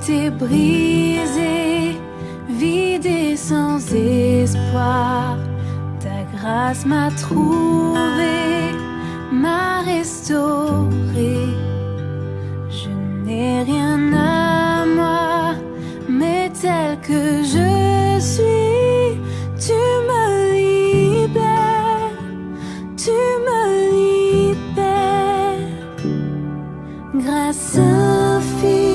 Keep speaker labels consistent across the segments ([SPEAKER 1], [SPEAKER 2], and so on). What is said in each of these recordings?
[SPEAKER 1] été brisé, vide et sans espoir. Ta grâce m'a trouvé, m'a restauré. Je n'ai rien à moi, mais tel que je suis, tu me libères, tu me libères. Grâce infinie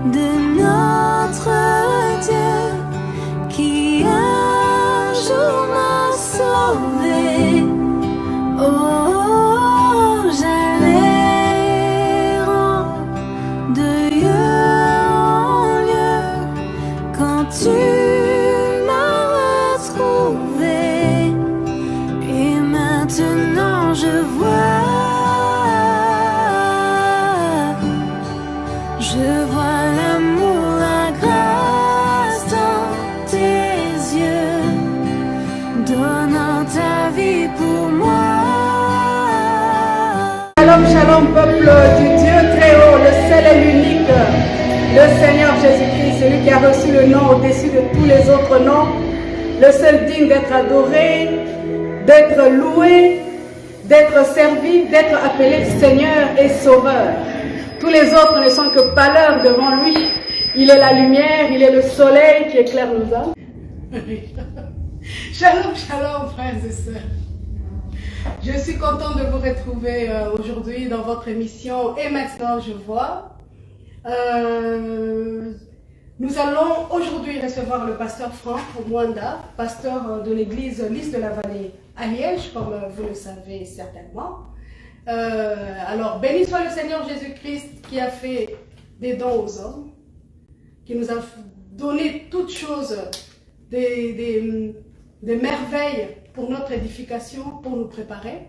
[SPEAKER 1] de notre Dieu qui un jour m'a sauvé. Oh, j'allais de lieu en lieu quand tu m'as retrouvé. Et maintenant je vois l'amour, la grâce dans tes yeux, donnant ta vie pour moi.
[SPEAKER 2] Shalom, shalom, peuple du Dieu très haut, le seul et l'unique, le Seigneur Jésus-Christ, celui qui a reçu le nom au-dessus de tous les autres noms, le seul digne d'être adoré, d'être loué, d'être servi, d'être appelé Seigneur et Sauveur. Tous les autres ne sont que pâleurs devant lui. Il est la lumière, il est le soleil qui éclaire nos âmes. Shalom, shalom, frères et sœurs. Je suis contente de vous retrouver aujourd'hui dans votre émission Et maintenant je vois. Nous allons aujourd'hui recevoir le pasteur Franck Mwanda, pasteur de l'église Lys de la Vallée à Liège, comme vous le savez certainement. Alors, béni soit le Seigneur Jésus-Christ qui a fait des dons aux hommes, qui nous a donné toutes choses, des merveilles pour notre édification, pour nous préparer.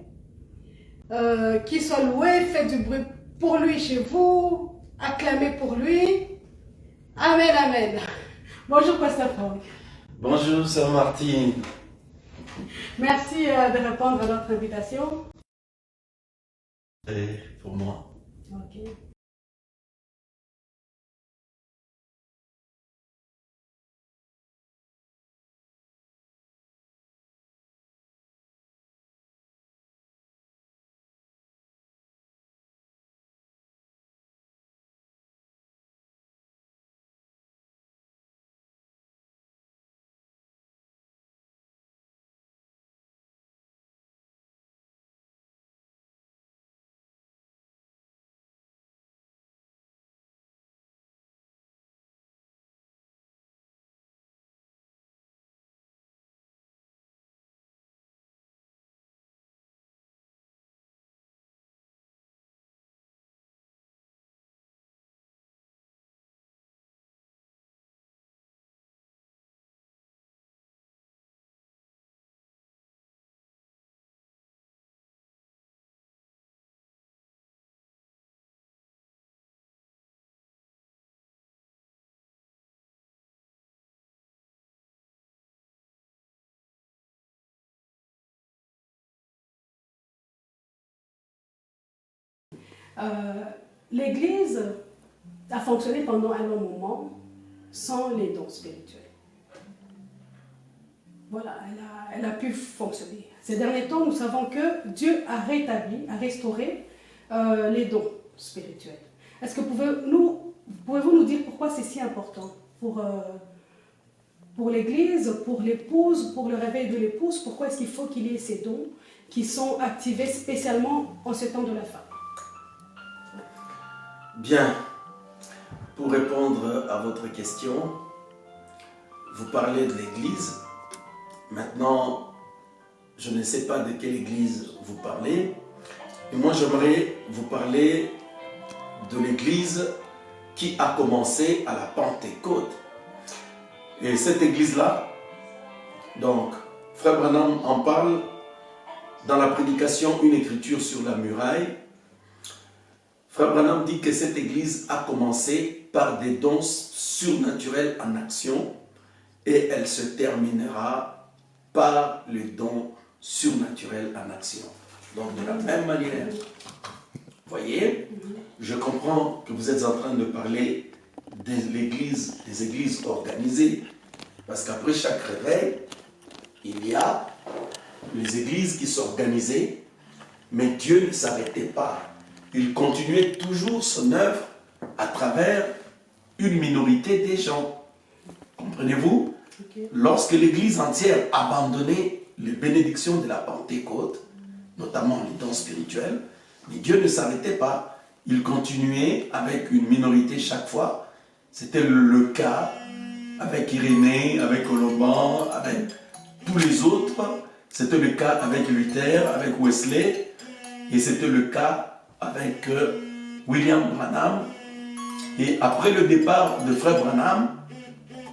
[SPEAKER 2] Qu'il soit loué, faites du bruit pour lui chez vous, acclamez pour lui. Amen, amen. Bonjour, pasteur Franck.
[SPEAKER 3] Bonjour, sœur Martine.
[SPEAKER 2] Merci de répondre à notre invitation.
[SPEAKER 3] Et pour moi.
[SPEAKER 2] Ok. L'Église a fonctionné pendant un long moment sans les dons spirituels. Voilà, elle a pu fonctionner. Ces derniers temps, nous savons que Dieu a rétabli, a restauré les dons spirituels. Est-ce que pouvez-vous nous dire pourquoi c'est si important pour l'Église, pour l'épouse, pour le réveil de l'épouse? Pourquoi est-ce qu'il faut qu'il y ait ces dons qui sont activés spécialement en ce temps de la femme?
[SPEAKER 3] Bien, pour répondre à votre question, vous parlez de l'Église. Maintenant, je ne sais pas de quelle Église vous parlez. Et moi, j'aimerais vous parler de l'Église qui a commencé à la Pentecôte. Et cette Église-là, donc, Frère Branham en parle dans la prédication Une écriture sur la muraille. Frère Branham dit que cette Église a commencé par des dons surnaturels en action et elle se terminera par les dons surnaturels en action. Donc de la même manière, voyez, je comprends que vous êtes en train de parler des églises organisées. Parce qu'après chaque réveil, il y a les églises qui s'organisaient, mais Dieu ne s'arrêtait pas. Il continuait toujours son œuvre à travers une minorité des gens. Comprenez-vous?
[SPEAKER 2] Ok.
[SPEAKER 3] Lorsque l'église entière abandonnait les bénédictions de la Pentecôte, notamment les dons spirituels, mais Dieu ne s'arrêtait pas. Il continuait avec une minorité chaque fois. C'était le cas avec Irénée, avec Colomban, avec tous les autres. C'était le cas avec Luther, avec Wesley. Et c'était le cas avec William Branham. Et après le départ de Frère Branham,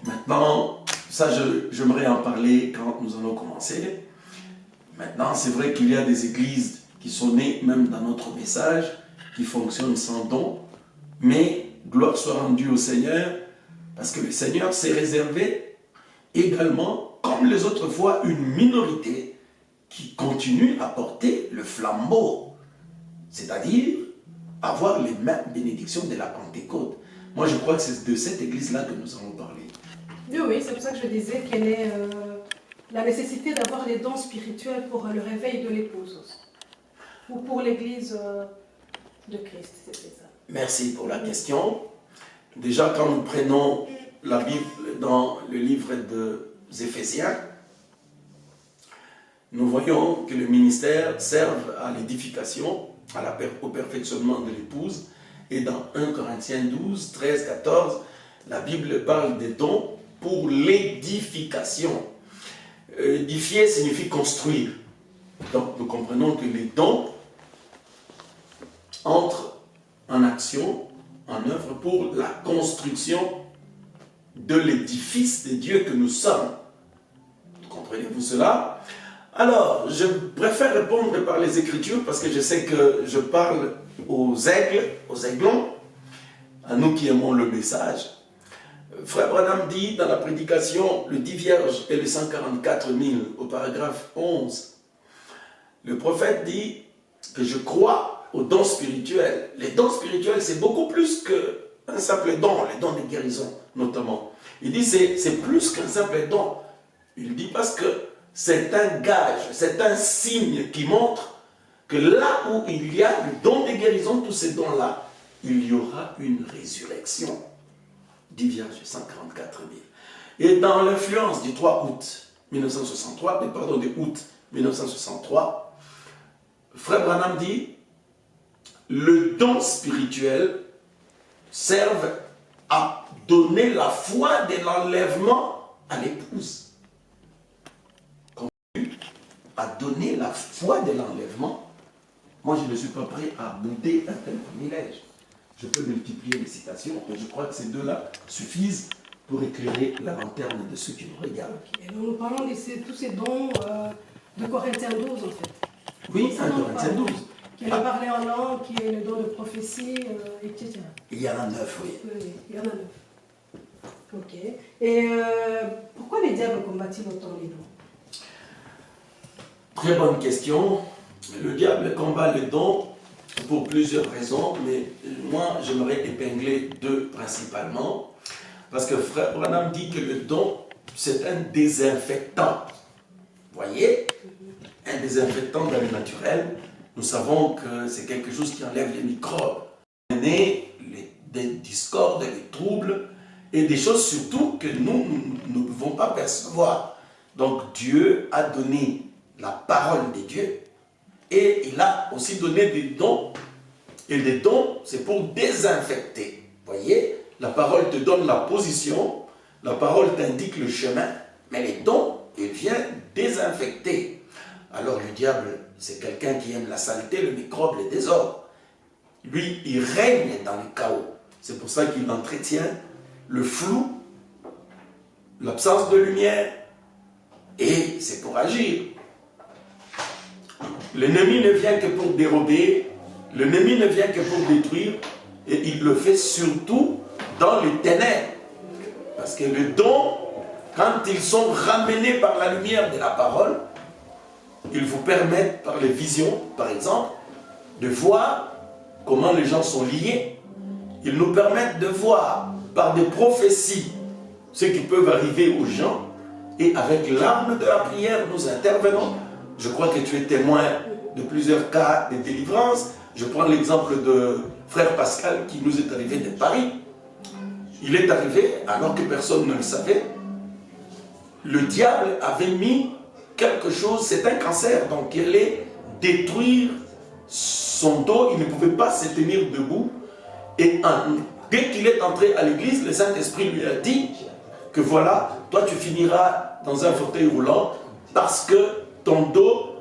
[SPEAKER 3] maintenant, ça j'aimerais en parler quand nous allons commencer. Maintenant, c'est vrai qu'il y a des églises qui sont nées, même dans notre message, qui fonctionnent sans don. Mais gloire soit rendue au Seigneur, parce que le Seigneur s'est réservé également, comme les autres fois, une minorité qui continue à porter le flambeau. C'est-à-dire avoir les mêmes bénédictions de la Pentecôte. Moi, je crois que c'est de cette église-là que nous allons parler.
[SPEAKER 2] Oui, c'est pour ça que je disais quelle est la nécessité d'avoir les dons spirituels pour le réveil de l'épouse aussi. Ou pour l'église de Christ, c'était ça.
[SPEAKER 3] Merci pour la question. Déjà, quand nous prenons la Bible dans le livre des Éphésiens, nous voyons que le ministère serve à l'édification, au perfectionnement de l'épouse. Et dans 1 Corinthiens 12, 13, 14, la Bible parle des dons pour l'édification. Édifier signifie construire. Donc nous comprenons que les dons entrent en action, en œuvre pour la construction de l'édifice de Dieu que nous sommes. Comprenez-vous cela? Alors, je préfère répondre par les Écritures parce que je sais que je parle aux aigles, aux aiglons, à nous qui aimons le message. Frère Branham dit dans la prédication, le 10 vierges et les 144 000 au paragraphe 11, le prophète dit que je crois aux dons spirituels. Les dons spirituels, c'est beaucoup plus qu'un simple don, les dons de guérison notamment. Il dit c'est plus qu'un simple don. Il dit parce que c'est un gage, c'est un signe qui montre que là où il y a le don de guérison, tous ces dons-là, il y aura une résurrection. 10 vierges, 144 000. Et dans l'influence du 3 août 1963, de août 1963, Frère Branham dit le don spirituel serve à donner la foi de l'enlèvement à l'épouse. À donner la foi de l'enlèvement. Moi, je ne suis pas prêt à bouder un tel privilège. Je peux multiplier les citations, mais je crois que ces deux-là suffisent pour éclairer la lanterne de ceux qui nous regardent.
[SPEAKER 2] Okay. Et nous parlons de tous ces dons de Corinthiens 12, en fait.
[SPEAKER 3] Oui, 1 Corinthiens 12.
[SPEAKER 2] Qui est le parler en langue, qui est le don de prophétie, etc.
[SPEAKER 3] Il y en a 9, oui.
[SPEAKER 2] Oui, il y en a 9. Ok. Et pourquoi les diables combattent-ils autant les dons?
[SPEAKER 3] Très bonne question. Le diable combat les dons pour plusieurs raisons, mais moi j'aimerais épingler deux principalement. Parce que Frère Branham dit que le don, c'est un désinfectant. Vous voyez? Un désinfectant dans le naturel. Nous savons que c'est quelque chose qui enlève les microbes, des discordes, les troubles, et des choses surtout que nous ne pouvons pas percevoir. Donc Dieu a donné la parole de Dieu, et il a aussi donné des dons. Et les dons, c'est pour désinfecter. Vous voyez? La parole te donne la position, la parole t'indique le chemin, mais les dons, il vient désinfecter. Alors le diable, c'est quelqu'un qui aime la saleté, le microbe, le désordre. Lui, il règne dans le chaos. C'est pour ça qu'il entretient le flou, l'absence de lumière, et c'est pour agir. L'ennemi ne vient que pour dérober, l'ennemi ne vient que pour détruire, et il le fait surtout dans les ténèbres. Parce que les dons, quand ils sont ramenés par la lumière de la parole, ils vous permettent, par les visions, par exemple, de voir comment les gens sont liés. Ils nous permettent de voir par des prophéties ce qui peut arriver aux gens. Et avec l'arme de la prière, nous intervenons. Je crois que tu es témoin de plusieurs cas de délivrance. Je prends l'exemple de frère Pascal qui nous est arrivé de Paris. Il est arrivé alors que personne ne le savait. Le diable avait mis quelque chose, c'est un cancer, donc il allait détruire son dos, il ne pouvait pas se tenir debout. Et dès qu'il est entré à l'église, le Saint-Esprit lui a dit que voilà, toi tu finiras dans un fauteuil roulant parce que ton dos,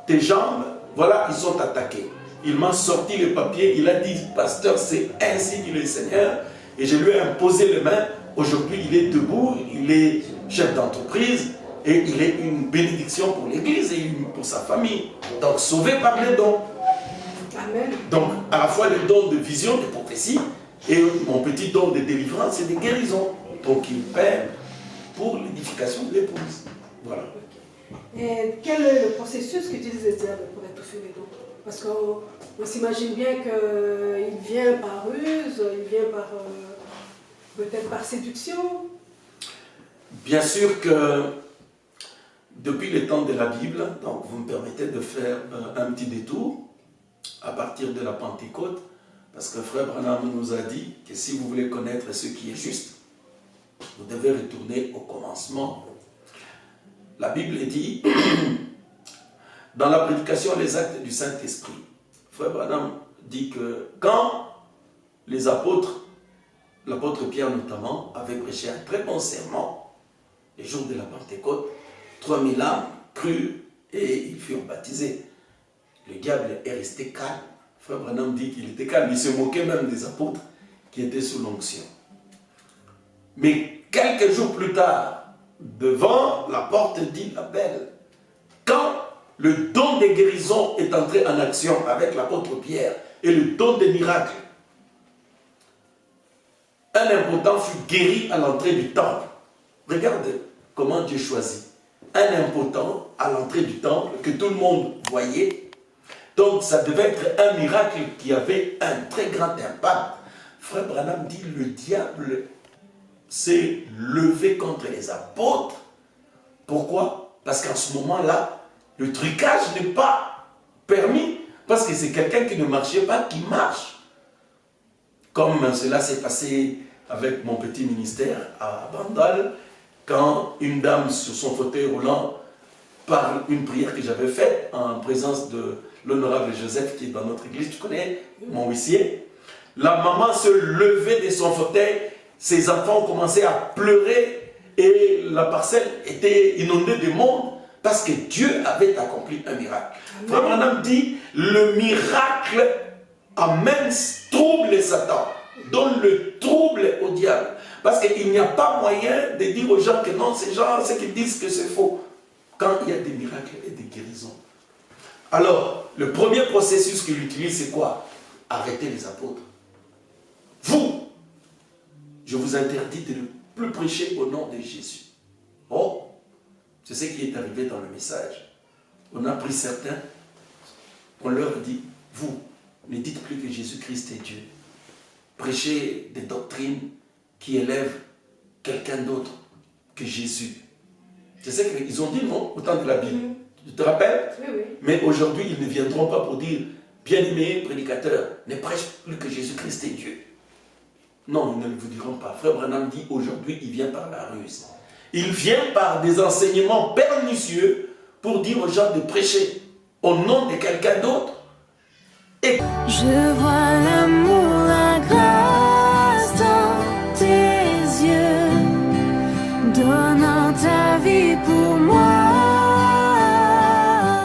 [SPEAKER 3] tes jambes, voilà, ils sont attaqués. Il m'a sorti le papier, il a dit, pasteur, c'est ainsi dit le Seigneur. Et je lui ai imposé les mains. Aujourd'hui, il est debout, il est chef d'entreprise et il est une bénédiction pour l'église et pour sa famille. Donc, sauvé par les dons.
[SPEAKER 2] Amen.
[SPEAKER 3] Donc, à la fois les dons de vision, de prophétie, et mon petit don de délivrance et de guérison. Donc, il perd pour l'édification de l'épouse. Voilà.
[SPEAKER 2] Et quel est le processus qu'utilise le diable pour étouffer les dons? Parce qu'on s'imagine bien qu'il vient par ruse, il vient par peut-être par séduction.
[SPEAKER 3] Bien sûr que depuis le temps de la Bible, donc vous me permettez de faire un petit détour à partir de la Pentecôte, parce que Frère Branham nous a dit que si vous voulez connaître ce qui est juste, vous devez retourner au commencement. La Bible dit, dans la prédication, les actes du Saint-Esprit, Frère Branham dit que quand les apôtres, l'apôtre Pierre notamment, avait prêché un très bon serment, les jours de la Pentecôte, 3000 âmes crurent et ils furent baptisés. Le diable est resté calme. Frère Branham dit qu'il était calme. Il se moquait même des apôtres qui étaient sous l'onction. Mais quelques jours plus tard, devant la porte d'Isabelle, quand le don de guérison est entré en action avec l'apôtre Pierre et le don des miracles, un impotent fut guéri à l'entrée du temple. Regardez comment Dieu choisit. Un impotent à l'entrée du temple que tout le monde voyait. Donc ça devait être un miracle qui avait un très grand impact. Frère Branham dit, le diable s'est levé contre les apôtres. Pourquoi? Parce qu'en ce moment-là, le trucage n'est pas permis. Parce que c'est quelqu'un qui ne marchait pas, qui marche. Comme cela s'est passé avec mon petit ministère à Bandal, quand une dame sur son fauteuil roulant, par une prière que j'avais faite en présence de l'honorable Joseph qui est dans notre église, tu connais, mon huissier, la maman se levait de son fauteuil, ses enfants ont commencé à pleurer et la parcelle était inondée de monde parce que Dieu avait accompli un miracle. Frère Branham dit, le miracle amène trouble et Satan, donne le trouble au diable. Parce qu'il n'y a pas moyen de dire aux gens que non, ces gens, ce qu'ils disent que c'est faux. Quand il y a des miracles et des guérisons. Alors, le premier processus qu'il utilise, c'est quoi? Arrêter les apôtres. Vous, je vous interdis de ne plus prêcher au nom de Jésus. Oh, c'est ce qui est arrivé dans le message. On a pris certains, on leur dit, vous, ne dites plus que Jésus-Christ est Dieu. Prêchez des doctrines qui élèvent quelqu'un d'autre que Jésus. C'est ce qu'ils ont dit, non, au temps de la Bible. Tu te rappelles?
[SPEAKER 2] Oui, oui.
[SPEAKER 3] Mais aujourd'hui, ils ne viendront pas pour dire, bien-aimé prédicateur, ne prêche plus que Jésus-Christ est Dieu. Non, ils ne vous diront pas. Frère Branham dit, aujourd'hui, il vient par la ruse. Il vient par des enseignements pernicieux pour dire aux gens de prêcher au nom de quelqu'un d'autre. Et
[SPEAKER 1] Je vois la